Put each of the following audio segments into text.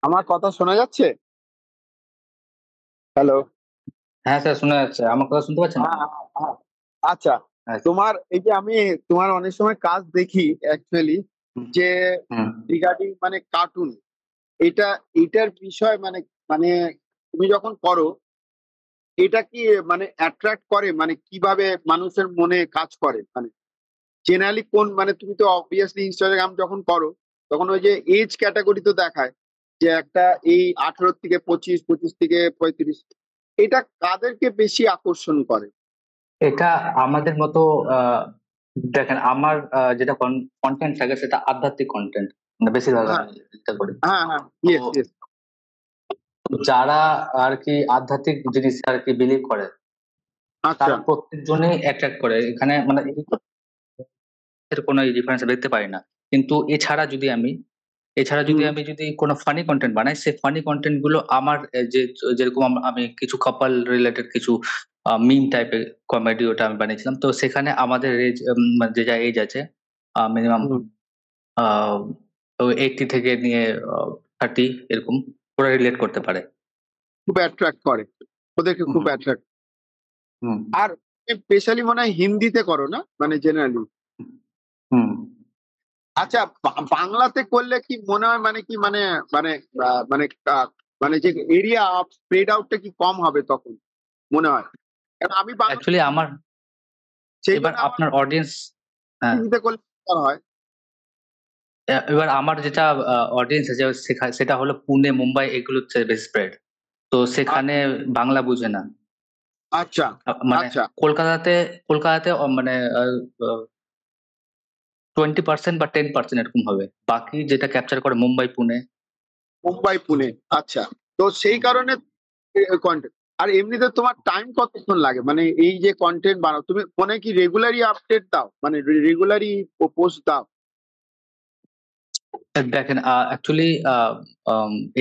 আমার কথা শোনা যাচ্ছে? হ্যালো। হ্যাঁ স্যার, শোনা যাচ্ছে। আমার কথা শুনতে পাচ্ছেন হ্যাঁ, আপনি? হ্যাঁ, হ্যাঁ। আচ্ছা, আচ্ছা। তোমার এই যে আমি তোমার অনেক সময় কাজ দেখি অ্যাকচুয়ালি, হুম। যে হুম। রিগার্ডিং মানে কার্টুন, এটা এটার বিষয় মানে মানে তুমি যখন করো, এটা কি মানে অ্যাট্রাক্ট করে, মানে কিভাবে মানুষের মনে কাজ করে, মানে জেনারেলি কোন, মানে তুমি তো অবভিয়াসলি ইনস্টাগ্রাম যখন করো তখন ওই যে এজ ক্যাটাগরি তো দেখায়, যে একটা এই 18 থেকে 25, 25 থেকে 35, এটা কাদেরকে বেশি আকর্ষণ করে? এটা আমাদের মতো আহ, দেখেন, আমার যেটা কন্টেন্ট থাকে সেটা আধ্যাত্মিক কন্টেন্ট, মানে বেশিরভাগ হ্যাঁ, আমি চেষ্টা করি। হ্যাঁ, হ্যাঁ, তো ইয়েস, ইয়েস। যারা আর কি আধ্যাত্মিক জিনিস আর কি বিলিভ করে, আচ্ছা। তারা প্রত্যেকজনেই অ্যাট্রাক্ট করে এখানে, মানে এর কোনো ডিফারেন্স দেখতে পারি না। কিন্তু হুম। যদি কোনো ফানি কন্টেন্ট বানাই, সেই ফানি কন্টেন্ট গুলো আমার যে যেরকম আমি কিছু কাপল রিলেটেড কিছু মিম টাইপের কমেডি ওটা আমি বানিয়েছিলাম, তো সেখানে আমাদের এজ, যে যা এজ আছে মিনিমাম হুম। 80 থেকে নিয়ে 30 এরকম, ওরা রিলেট করতে পারে। খুব অ্যাট্রাক্ট করে, ওদেরকে হুম। খুব অ্যাট্রাক্ট। হুম। আর স্পেশালি মনে হয় হিন্দিতে করো না, মানে জেনারেলি? হুম। আচ্ছা, বাংলাতে করলে কি মনে হয়, মানে কি মানে মানে মানে মানে যে এরিয়া অফ স্প্রেড আউটটা কি কম হবে তখন মনে হয়? কারণ আমি বাংলা, অ্যাকচুয়ালি আমার, সেই এবার জন্য আমার আপনার অডিয়েন্স, হ্যাঁ, হিন্দিতে করলে better হয়। এবার আমার যেটা অডিয়েন্স আছে সেটা হলো পুনে, মুম্বাই, এগুলো হচ্ছে বেশি স্প্রেড। তো সেখানে আ- বাংলা বুঝে না। আচ্ছা, মানে আচ্ছা। কলকাতাতে কলকাতাতে মানে 20% বা 10% এরকম হবে, বাকি যেটা ক্যাপচার করে মুম্বাই, পুনে। মুম্বাই, পুনে। আচ্ছা, তো সেই হুম। কারণে কন্টেন্ট। আর এমনিতে তোমার টাইম কতক্ষণ লাগে, মানে এই যে কন্টেন্ট বানাও তুমি, মনে কি রেগুলারই আপডেট দাও, মানে রেগুলারই পোস্ট দাও? দেখেন, অ্যাকচুয়ালি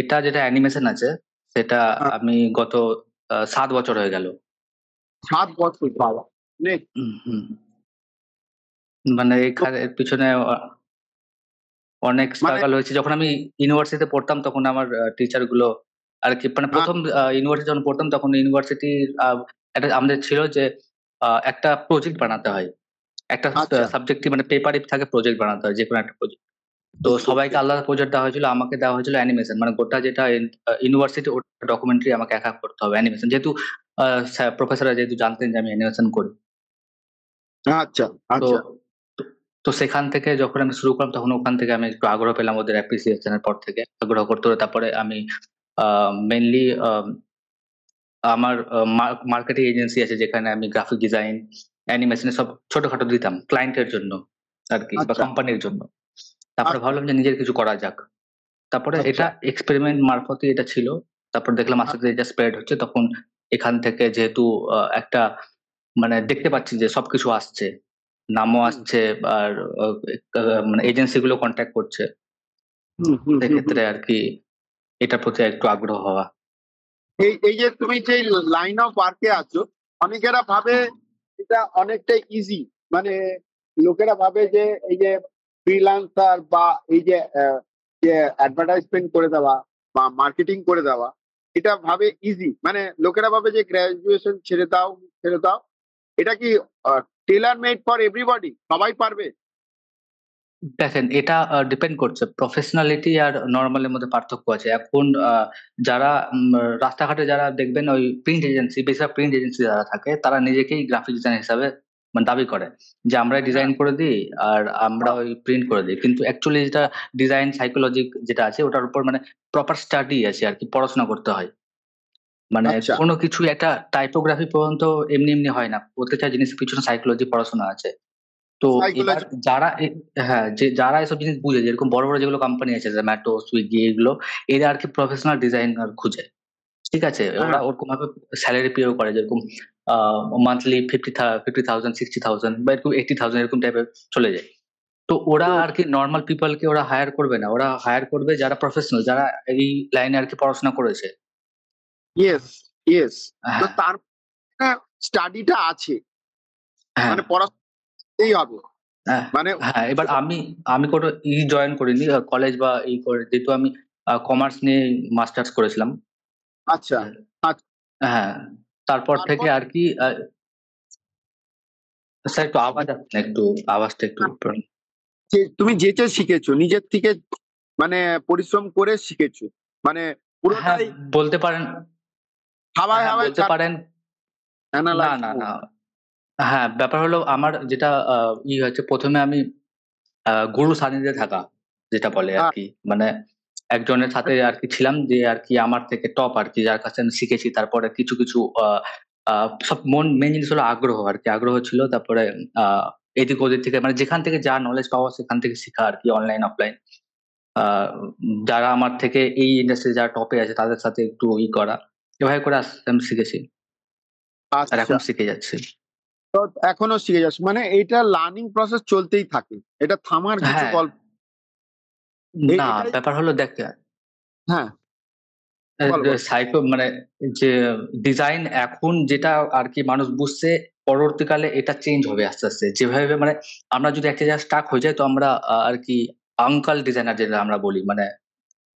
এটা যেটা অ্যানিমেশন আছে সেটা হ্যাঁ, আমি গত 7 বছর হয়ে গেল। 7 বছর, বাবা! নে। হুম। মানে তো এর পিছনে অনেক মানে স্ট্রাগল হয়েছে। যখন আমি ইউনিভার্সিটিতে পড়তাম তখন আমার টিচার গুলো আর কি, মানে হ্যাঁ, প্রথম ইউনিভার্সিটি যখন পড়তাম তখন ইউনিভার্সিটি একটা আমাদের ছিল যে একটা প্রজেক্ট বানাতে হয়। একটা আচ্ছা, সাবজেক্টই মানে পেপারে থাকে, প্রজেক্ট বানাতে হয়, যে কোনো একটা প্রজেক্ট। তো বুঝতে সবাইকে পেরেছি। আলাদা প্রজেক্ট দেওয়া হয়েছিল, আমাকে দেওয়া হয়েছিল অ্যানিমেশন, মানে গোটা যেটা ইউনিভার্সিটি ওটা ডকুমেন্টারি আমাকে একা করতে হবে অ্যানিমেশন, যেহেতু প্রফেসররা যেহেতু জানতেন যে আমি অ্যানিমেশন করি। আচ্ছা, তো আচ্ছা, তো তো সেখান থেকে যখন আমি শুরু করলাম তখন ওখান থেকে আমি একটু আগ্রহ পেলাম, ওদের অ্যাপ্রিসিয়েশনের পর থেকে আগ্রহ করতে হলো। তারপরে আমি মেনলি আমার মার্কেটিং এজেন্সি আছে, যেখানে আমি গ্রাফিক ডিজাইন, অ্যানিমেশনে সব ছোটখাটো দিতাম ক্লায়েন্টের জন্য আর কি, বা আচ্ছা, কোম্পানির জন্য। তারপরে আচ্ছা, ভাবলাম যে নিজের কিছু করা যাক। তারপরে আচ্ছা, এটা এক্সপেরিমেন্ট মারফতই এটা ছিল। তারপর দেখলাম আস্তে আস্তে এটা স্প্রেড হচ্ছে, তখন এখান থেকে যেহেতু একটা মানে দেখতে পাচ্ছি যে সবকিছু আসছে, নামও হুম, আসছে, আর মানে এজেন্সি গুলো কন্ট্যাক্ট করছে, হুম, হুম, হুম, হুম। সেক্ষেত্রে আর কি এটার প্রতি একটু আগ্রহ হওয়া। এই এই যে তুমি যে লাইন অফ ওয়ার্কে আছো, অনেকেরা ভাবে হুম। এটা অনেকটা ইজি, মানে লোকেরা ভাবে যে এই যে ফ্রিল্যান্সার বা এই যে যে অ্যাডভার্টাইজমেন্ট করে দেওয়া বা মার্কেটিং করে দেওয়া, এটা ভাবে ইজি, মানে লোকেরা ভাবে যে গ্রাজুয়েশন ছেড়ে দাও, ছেড়ে দাও। এটা কি টেলার মেড ফর এভরিবডি, সবাই পারবে? দেখেন, এটা ডিপেন্ড করছে, প্রফেশনালিটি আর নর্মালের মধ্যে পার্থক্য আছে। এখন যারা রাস্তাঘাটে যারা দেখবেন ওই প্রিন্ট এজেন্সি, বেশিরভাগ প্রিন্ট এজেন্সি যারা থাকে তারা নিজেকেই গ্রাফিক ডিজাইন হিসাবে মানে দাবি করে যে আমরা হ্যাঁ, ডিজাইন করে দিই আর আমরা হ্যাঁ, ওই প্রিন্ট করে দিই। কিন্তু অ্যাকচুয়ালি যেটা ডিজাইন সাইকোলজি যেটা আছে ওটার উপর মানে প্রপার স্টাডি আছে আর কি, পড়াশোনা করতে হয়। মানে আচ্ছা, কোনো কিছু একটা টাইপোগ্রাফি পর্যন্ত এমনি এমনি হয় না, প্রত্যেকটা জিনিসের পিছনে সাইকোলজি পড়াশোনা আছে। তো এবার সাইকোলজি। হ্যাঁ, যে যারা এসব জিনিস বুঝে, যেরকম বড় বড় যেগুলো কোম্পানি আছে, জোম্যাটো, সুইগি, এগুলো এরা আর কি প্রফেশনাল ডিজাইনার খুঁজে। ঠিক আছে, হ্যাঁ, ওরা ওরকম ভাবে স্যালারি পেও করে, যেরকম মান্থলি 50,000, 60,000 বা এরকম 80,000 এরকম টাইপের চলে যায়। তো ওরা আর কি নর্মাল পিপলকে ওরা হায়ার করবে না, ওরা হায়ার করবে যারা প্রফেশনাল, যারা এই লাইনে আর কি পড়াশোনা করেছে। Yes, yes. তো হ্যাঁ। তার স্টাডিটা আছে, হ্যাঁ। মানে পড়াতেই হবে, হ্যাঁ। মানে হ্যাঁ, এবার আমি আমি কোনো জয়েন করিনি কলেজ বা এই করে, যেহেতু আমি কমার্স নিয়ে মাস্টার্স করেছিলাম। আচ্ছা আচ্ছা। হ্যাঁ, তারপর থেকে তারপর আর কি স্যার একটু আওয়াজ আসছে না, একটু আওয়াজটা একটু তুমি যেচে শিখেছো নিজের থেকে, মানে পরিশ্রম করে শিখেছো, মানে হ্যাঁ পুরোটাই বলতে পারেন। হাওয়ায় হ্যাঁ হাওয়ায় বলতে পারেন। না অ্যানালাইজ। না না হ্যাঁ, ব্যাপার হলো আমার যেটা হচ্ছে, প্রথমে আমি গুরু সান্নিধ্যে থাকা, যেটা বলে আর কি, মানে একজনের সাথে আর কি ছিলাম, যে আর কি আমার থেকে টপ আর কি, যার কাছে আমি শিখেছি। তারপরে কিছু কিছু সব মেন জিনিস হলো আগ্রহ আর কি, আগ্রহ ছিল। তারপরে আহ এদিক ওদিক থেকে, মানে যেখান থেকে যা নলেজ পাওয়া সেখান থেকে শেখা আর কি, অনলাইন অফলাইন। আহ যারা আমার থেকে এই ইন্ডাস্ট্রি যারা টপে আছে তাদের সাথে একটু করা, এভাবে করে আস্তে আস্তে আমি শিখেছি, আর আচ্ছা, এখন শিখে যাচ্ছি। তো এখনো শিখে যাচ্ছ, মানে এটা লার্নিং প্রসেস চলতেই থাকে, এটা থামার কিছু হ্যাঁ, গল্প না এটাই। ব্যাপার হলো দেখ, হ্যাঁ, বল বল। সাইকো মানে যে ডিজাইন এখন যেটা আর কি মানুষ বুঝছে, পরবর্তীকালে এটা চেঞ্জ হবে আস্তে আস্তে, যেভাবে মানে আমরা যদি একটা জায়গায় স্টাক হয়ে যাই, তো আমরা আর কি আঙ্কাল ডিজাইনার যেটা আমরা বলি, মানে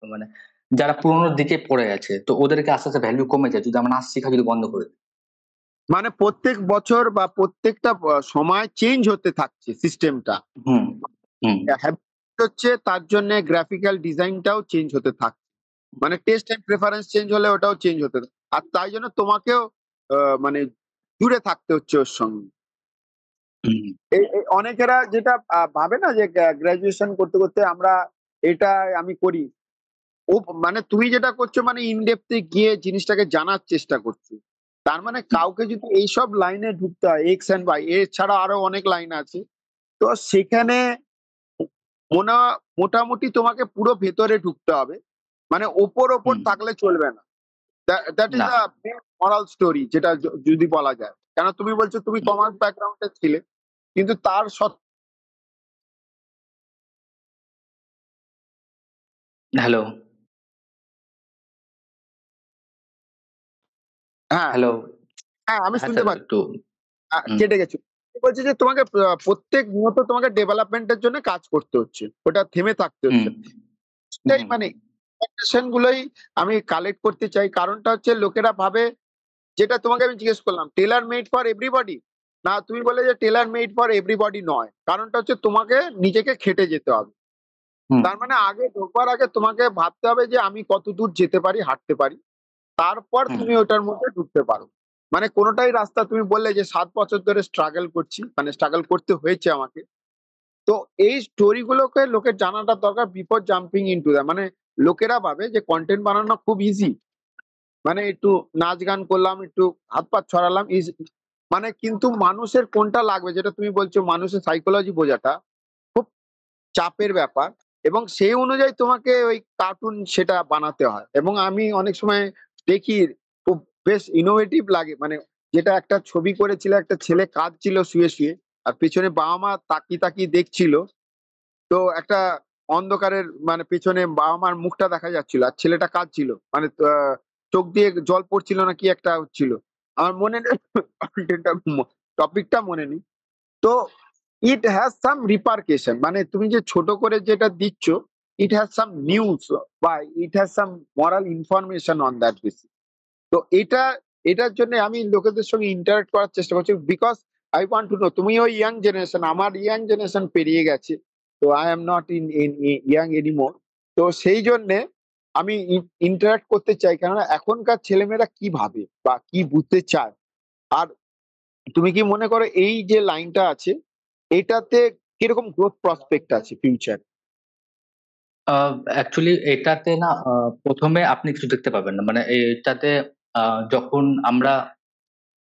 মানে যারা পুরোনোর দিকে পড়ে আছে, তো ওদেরকে আস্তে আস্তে ভ্যালু কমে যায় যদি আমরা নাচ শেখা যদি বন্ধ করে দিই। মানে প্রত্যেক বছর বা প্রত্যেকটা সময় চেঞ্জ হতে থাকছে সিস্টেমটা, হুম হুম হচ্ছে তার জন্য গ্রাফিক্যাল ডিজাইনটাও চেঞ্জ হতে থাকছে, মানে টেস্ট এন্ড প্রেফারেন্স চেঞ্জ হলে ওটাও চেঞ্জ হতে থাকে। আর তাই জন্য তোমাকেও মানে জুড়ে থাকতে হচ্ছে ওর সঙ্গে। হুম অনেকেরা যেটা ভাবে না যে গ্রাজুয়েশন করতে করতে আমরা এটা আমি করি, ও মানে তুমি যেটা করছো মানে ইনডেপথে গিয়ে জিনিসটাকে জানার চেষ্টা করছো। তার মানে কাউকে যদি এইসব লাইনে ঢুকতে হয়, এক্স এন্ড ওয়াই এছাড়া আরো অনেক লাইন আছে, তো সেখানে মোনা মোটামুটি তোমাকে পুরো ভেতরে ঢুকতে হবে, মানে ওপর ওপর হুম থাকলে চলবে না। দ্যাট ইজ না। আ মরাল স্টোরি, যেটা যদি বলা যায়। কেন তুমি বলছো তুমি কমার্স ব্যাকগ্রাউন্ডে ছিলে, কিন্তু তার হ্যালো হ্যাঁ, হ্যালো হ্যাঁ আমি হ্যাঁ শুনতে স্যার পাচ্ছি। একটু হুম কেটে গেছে। বলছে যে তোমাকে প্রত্যেক মুহূর্ত তোমাকে ডেভেলপমেন্টের জন্য কাজ করতে হচ্ছে, ওটা থেমে থাকতে হুম হচ্ছে না। হুম এটাই মানে expectation গুলোই আমি কালেক্ট করতে চাই। কারণটা হচ্ছে লোকেরা ভাবে, যেটা তোমাকে আমি জিজ্ঞেস করলাম, টেইলর মেড ফর এভরিবডি। না, তুমি বলে যে টেইলর মেড ফর এভরিবডি নয়। কারণটা হচ্ছে তোমাকে নিজেকে খেটে যেতে হবে। হুম তার মানে আগে ঢোকবার আগে তোমাকে ভাবতে হবে যে আমি কতদূর যেতে পারি, হাঁটতে পারি। তারপর হুম তুমি ওটার মধ্যে ঢুকতে পারো। মানে কোনটাই রাস্তা, তুমি বললে যে ৭ বছর ধরে স্ট্রাগল করছি, মানে স্ট্রাগল করতে হয়েছে আমাকে। তো এই স্টোরি গুলোকে লোকের জানাটা দরকার বিফোর জাম্পিং ইনটু দ্যাট। মানে লোকেরা ভাবে যে কনটেন্ট বানানো খুব ইজি, মানে একটু নাচ গান করলাম, একটু হাত পা ছড়ালাম, মানে কিন্তু মানুষের কোনটা লাগবে, যেটা তুমি বলছো মানুষের সাইকোলজি বোঝাটা খুব চাপের ব্যাপার। এবং সেই অনুযায়ী তোমাকে ওই কার্টুন সেটা বানাতে হয়। এবং আমি অনেক সময় দেখি খুব বেশ ইনোভেটিভ লাগে, মানে যেটা একটা ছবি করেছিল, একটা ছেলে কাঁদছিল শুয়ে শুয়ে, আর পেছনে বাবা মা তাকিয়ে তাকিয়ে দেখছিল। তো একটা অন্ধকারের মানে পেছনে বাবা মার মুখটা দেখা যাচ্ছিল আর ছেলেটা কাঁদছিল, মানে চোখ দিয়ে জল পড়ছিল না কি একটা হচ্ছিল। আমার মনে নেই টপিকটা মনে নেই। তো ইট হ্যাজ সাম রিপারকেশন, মানে তুমি যে ছোট করে যেটা দিচ্ছ, ইট হ্যাজ সাম নিউজ বা it has some moral information on that basis. তো এটার জন্য আমি লোকেদের সঙ্গে ইন্টারেক্ট করার চেষ্টা করছি, because I want to know তুমি ওই ইয়াং জেনারেশন, আমার ইয়াং জেনারেশন পেরিয়ে গেছে। তো I am not in young anymore. তো সেই জন্যে আমি ইন্টারেক্ট করতে চাই, কেননা এখনকার ছেলেমেয়েরা কি ভাবে বা কি বুঝতে চায়। আর তুমি কি মনে করো এই যে লাইনটা আছে, এটাতে কিরকম গ্রোথ প্রসপেক্ট আছে ফিউচার? অ্যাকচুয়ালি এটাতে না, প্রথমে আপনি কিছু দেখতে পাবেন না, মানে এটাতে যখন আমরা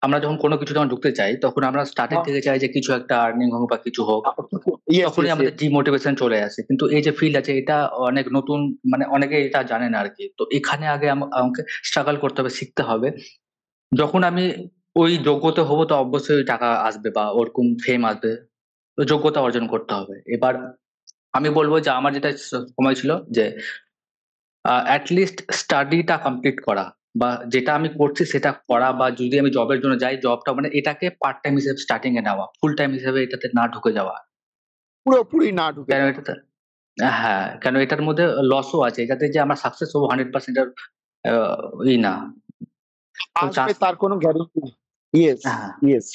আমরা যখন কোনো কিছু যখন ঢুকতে চাই, তখন আমরা স্টার্টিং থেকে চাই যে কিছু একটা আর্নিং হোক বা কিছু হোক, ইয়েস তখনই ইয়েস আমাদের ইয়েস। ডিমোটিভেশন চলে আসে। কিন্তু এই যে ফিল্ড আছে এটা অনেক নতুন, মানে অনেকে এটা জানে না আর কি। তো এখানে আগে আমাকে স্ট্রাগল করতে হবে, শিখতে হবে। যখন আমি ওই যোগ্যতা হবো, তো অবশ্যই টাকা আসবে বা ওরকম ফেম আসবে। তো যোগ্যতা অর্জন করতে হবে। এবার আমি বলবো যে আমার যেটা সময় ছিল যে লিস্ট স্টাডিটা কমপ্লিট করা, বা যেটা আমি করছি সেটা করা, বা যদি আমি জবের জন্য যাই, জবটা মানে এটাকে পার্ট টাইম হিসেবে স্টার্টিং এ নেওয়া, ফুল টাইম হিসেবে এটাতে না ঢুকে যাওয়া। পুরোপুরি না ঢুকে কেন যাওয়া। এটাতে হ্যাঁ, কেন এটার মধ্যে লসও আছে, এটাতে যে আমরা সাকসেস হবো 100% এর না, তো আসবে চান্স তার কোনো গ্যারেন্টি নেই। ইয়েস, হ্যাঁ ইয়েস।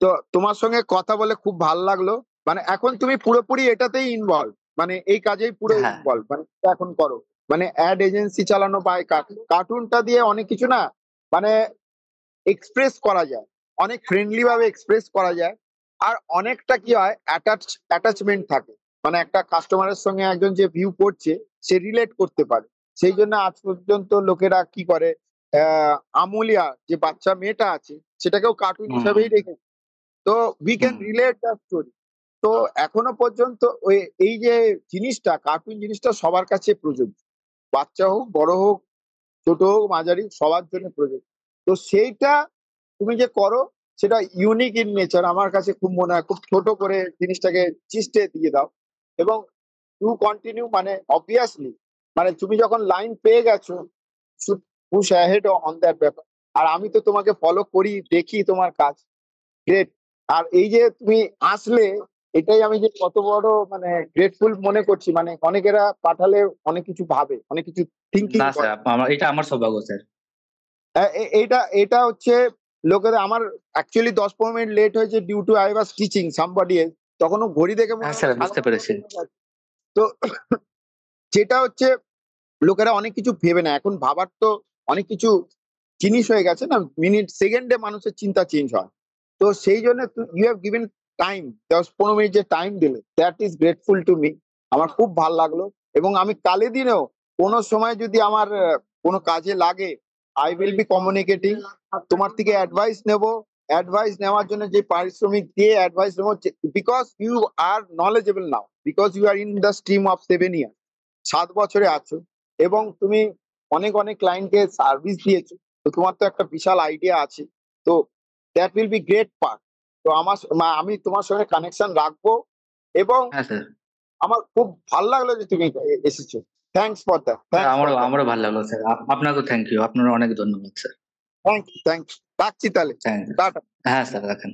তো তোমার সঙ্গে কথা বলে খুব ভালো লাগলো। মানে এখন তুমি পুরোপুরি এটাতেই ইনভলভ, মানে এই কাজেই পুরো হ্যাঁ ইনভলভ, মানে এটা এখন করো। মানে অ্যাড এজেন্সি চালানো বা কার্টুনটা দিয়ে অনেক কিছু না, মানে এক্সপ্রেস করা যায়, অনেক ফ্রেন্ডলি ভাবে এক্সপ্রেস করা যায়। আর অনেকটা কি হয়, অ্যাটাচমেন্ট থাকে, মানে একটা কাস্টমারের সঙ্গে একজন যে ভিউ করছে সে রিলেট করতে পারে। সেই জন্য আজ পর্যন্ত লোকেরা কি করে, আমুলিয়া যে বাচ্চা মেয়েটা আছে সেটাকেও কার্টুন হুম হিসাবেই রেখে। তো we can hmm relate the story. তো এখনো পর্যন্ত ওই এই যে জিনিসটা, কার্টুন জিনিসটা সবার কাছে প্রযোজ্য, বাচ্চা হোক বড় হোক ছোট হোক মাঝারি সবার জন্য প্রযোজ্য। তো সেইটা তুমি যে করো সেটা ইউনিক ইন নেচার, আমার কাছে খুব মনে হয় খুব ছোট করে জিনিসটাকে চিস্টে দিয়ে দাও। এবং টু কন্টিনিউ, মানে অবভিয়াসলি, মানে তুমি যখন লাইন পেয়ে গেছো, should push ahead on that ব্যাপার। আর আমি তো তোমাকে ফলো করি, দেখি তোমার কাজ, গ্রেট। আর এই যে তুমি আসলে, এটাই আমি যে কত বড় মানে গ্রেটফুল মনে করছি। মানে অনেকেরা পাঠালে অনেক কিছু ভাবে, অনেক কিছু থিঙ্কিং না স্যার, করে। আমার এটা আমার সৌভাগ্য স্যার। এইটা এটা হচ্ছে লোকেদের। আমার অ্যাকচুয়ালি 10-15 মিনিট লেট হয়েছে due to I was teaching somebody else. তখনও ঘড়ি দেখে মনে হ্যাঁ হলো স্যার, বুঝতে 9:30 পেরেছি। বেজে গেছে। তো যেটা হচ্ছে লোকেরা অনেক কিছু ভেবে না, এখন ভাবার তো অনেক কিছু জিনিস হয়ে গেছে না, মিনিট সেকেন্ডে মানুষের চিন্তা চেঞ্জ হয়। তো সেই জন্য you have given time, 10-15 minute যে টাইম দিলে, that is grateful to me. আমার খুব ভালো লাগলো। এবং আমি কালে দিনেও কোনো সময় যদি আমার কোনো কাজে লাগে, আই উইল বি কমিউনিকেটিং। তোমার থেকে অ্যাডভাইস নেব, অ্যাডভাইস নেওয়ার জন্য যে পারিশ্রমিক দিয়ে অ্যাডভাইস নেবো, because you are knowledgeable now, because you are in the stream of 7 year, 7 বছরে আছো। এবং তুমি অনেক অনেক ক্লায়েন্টকে সার্ভিস দিয়েছো। তো তোমার তো একটা বিশাল আইডিয়া আছে। তো that will be great part. তো আমি তোমার সঙ্গে কানেকশন রাখবো। এবং হ্যাঁ স্যার। আমার খুব ভালো লাগলো যে তুমি এসেছো। Thanks for that, sir, thanks for আমারও দ্যাট। আমারও ভালো লাগলো স্যার। আপনাকেও থ্যাংক ইউ, আপনারও অনেক ধন্যবাদ sir. Thank you, thank you. রাখছি তাহলে। Thank you. টাটা। হ্যাঁ স্যার, রাখেন।